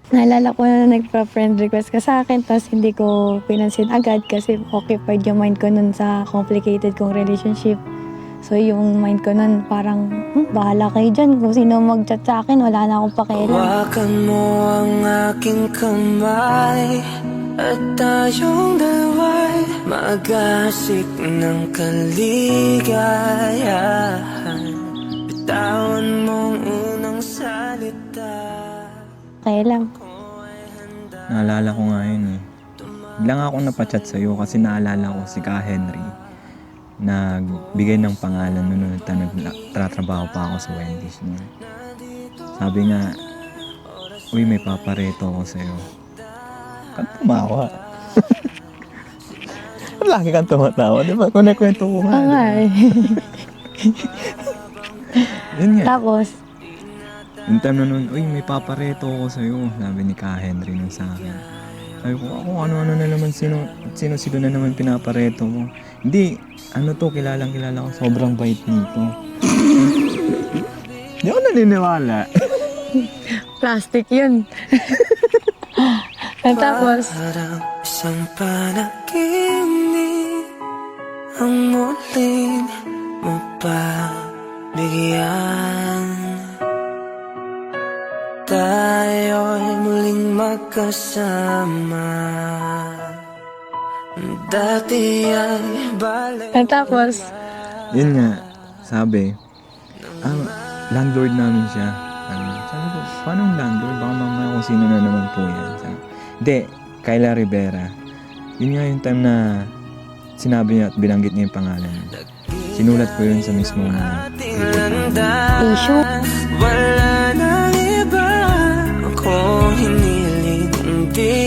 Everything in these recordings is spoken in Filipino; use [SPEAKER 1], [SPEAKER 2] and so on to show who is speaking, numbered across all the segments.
[SPEAKER 1] Naalala ko na nagpa-friend request ka sa akin tapos hindi ko pinansin agad kasi occupied yung mind ko nun sa complicated kong relationship. So yung mind ko nun parang, bahala kayo dyan. Kung sino mag-chat sa akin, wala na akong pakialam.
[SPEAKER 2] Hawakan mo ang aking kamay at tayong dalawa'y magasik ng kaligayahan. Bitawan mong unang salita.
[SPEAKER 1] Pakialam.
[SPEAKER 3] Naalala ko nga yun eh. Biglang ako napachat sa'yo kasi naalala ko si Ka Henry. Nagbigay ng pangalan noon nagtatrabaho pa ako sa Wendy's noon. Sabi nga, uy, may papareto ako sa'yo. Kang tumawa. Lagi kang tumatawa, di ba? Kung nakwento ko nga.
[SPEAKER 1] nga eh.
[SPEAKER 3] Yun nga.
[SPEAKER 1] Tapos,
[SPEAKER 3] Yung time na nun, uy, may papareto ako sa'yo. Sabi ni Ka Henry nun sa akin. Sabi ko, ako ano-ano na naman, sino-sino na naman pinapareto mo. Hindi, ano to, kilalang kilala ko, sobrang bait nito. Hindi ako naniniwala.
[SPEAKER 1] plastic yun. At tapos,
[SPEAKER 2] Parang isang panaginip ang muling mapabigyan. Tayo'y muling magkasama. Dati ay balik.
[SPEAKER 1] at tapos,
[SPEAKER 3] Yun nga, sabi, landlord namin siya. Sabi ko, paano landlord? Baka mamaya kung sino na naman po yan. Hindi, Kyla Rivera. Yun nga yung time na sinabi niya at binanggit niya yung pangalan niya. Sinulat ko yun sa mismong
[SPEAKER 1] issue.
[SPEAKER 2] Wala nang iba akong hiniling kundi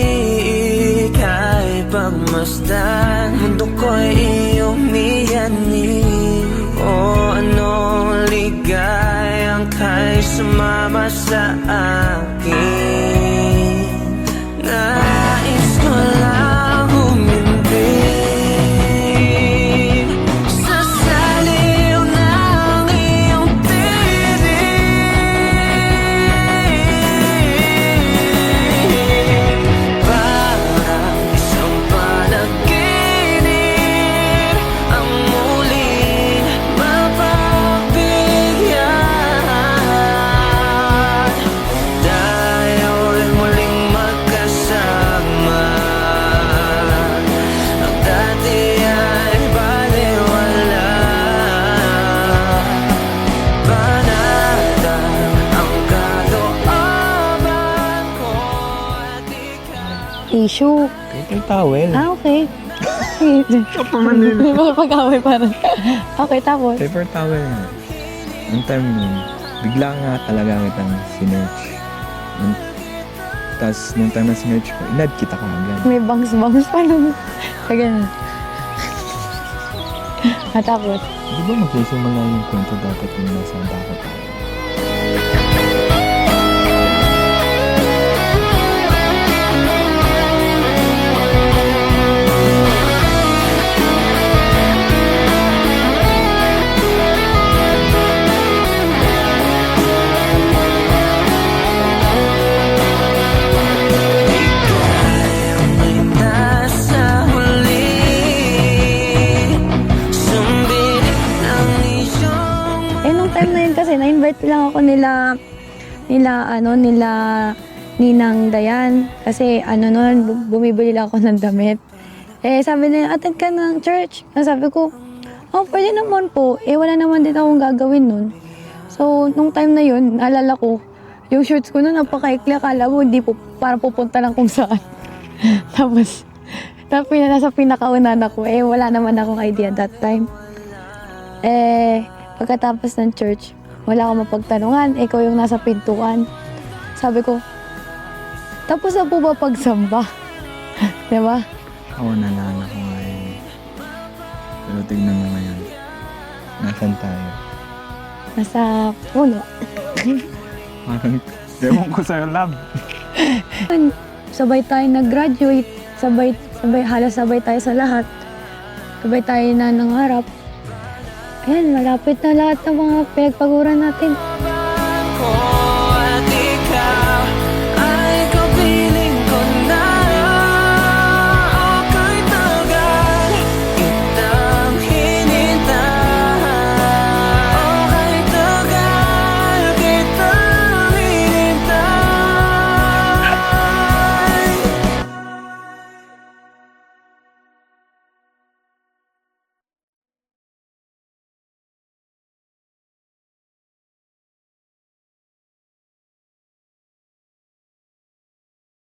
[SPEAKER 2] ika'y pagmasdan. Mundo ko'y iyong niyanin. O anong ligayang ka'y sumama sa akin. Nais ko lang humindig sa saliw ng iyong tinig. Parang isang panaginip ang muling mapapigyan. Tayo'y muling magkasama. Ang dati ay baliwala. Panatag ang kalooban ko at ikaw.
[SPEAKER 1] Issue.
[SPEAKER 3] Kay towel.
[SPEAKER 1] Okay. Hindi mo pag-away parang. Okay, tapos.
[SPEAKER 3] Paper towel nga. Yung time nun, bigla nga talaga kitang sinerch. Tapos nung time na sinerch ko, inad kita ka agad.
[SPEAKER 1] May bangs-bangs pa naman. Sa ganun. At tapos,
[SPEAKER 3] Di ba magsisimula yung kwento dapat yung nasa dapat tayo?
[SPEAKER 2] Nasa huli, sumbilit ng iyong
[SPEAKER 1] nung time na yun kasi, na-invite lang ako nila Ninang Dayan. Kasi, noon, bumibili lang ako ng damit. Sabi nila, attend ka ng church. Sabi ko, pwede naman po. Wala naman din akong gagawin nun. So, nung time na yun, naalala ko, yung shorts ko nun, napakaikli. Akala mo, hindi po, para pupunta lang kung saan. Tapos nasa pinakaunan ako, wala naman akong idea that time. Pagkatapos ng church, wala akong mapagtanungan, ikaw yung nasa pintuan. Sabi ko, tapos na po ba pagsamba? Diba?
[SPEAKER 3] Oo, naalala ko nga yun. Pero tignan mo ngayon. Nasaan tayo?
[SPEAKER 1] Nasa puno.
[SPEAKER 3] Parang, ewan ko sa'yo, love.
[SPEAKER 1] Sabay tayo nag-graduate, halos sabay tayo sa lahat. Sabay tayo na nangarap. Ayan, malapit na lahat ng mga pinagpaguran natin.
[SPEAKER 2] ko